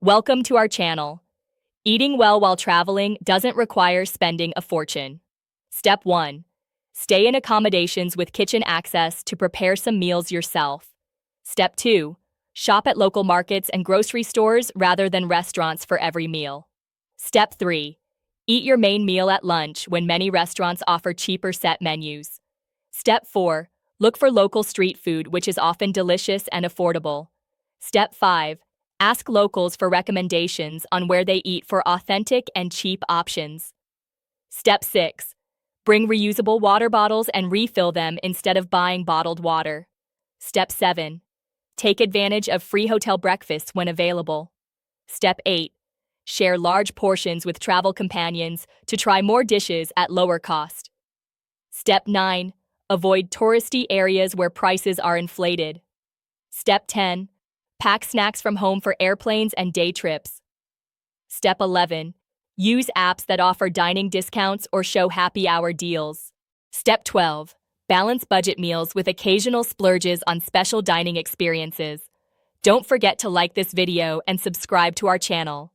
Welcome to our channel. Eating well while traveling doesn't require spending a fortune. Step 1. Stay in accommodations with kitchen access to prepare some meals yourself. Step 2. Shop at local markets and grocery stores rather than restaurants for every meal. Step 3. Eat your main meal at lunch when many restaurants offer cheaper set menus. Step 4. Look for local street food, which is often delicious and affordable. Step 5. Ask locals for recommendations on where they eat for authentic and cheap options. Step 6. Bring reusable water bottles and refill them instead of buying bottled water. Step 7. Take advantage of free hotel breakfasts when available. Step 8. Share large portions with travel companions to try more dishes at lower cost. Step 9. Avoid touristy areas where prices are inflated. Step 10. Pack snacks from home for airplanes and day trips. Step 11. Use apps that offer dining discounts or show happy hour deals. Step 12. Balance budget meals with occasional splurges on special dining experiences. Don't forget to like this video and subscribe to our channel.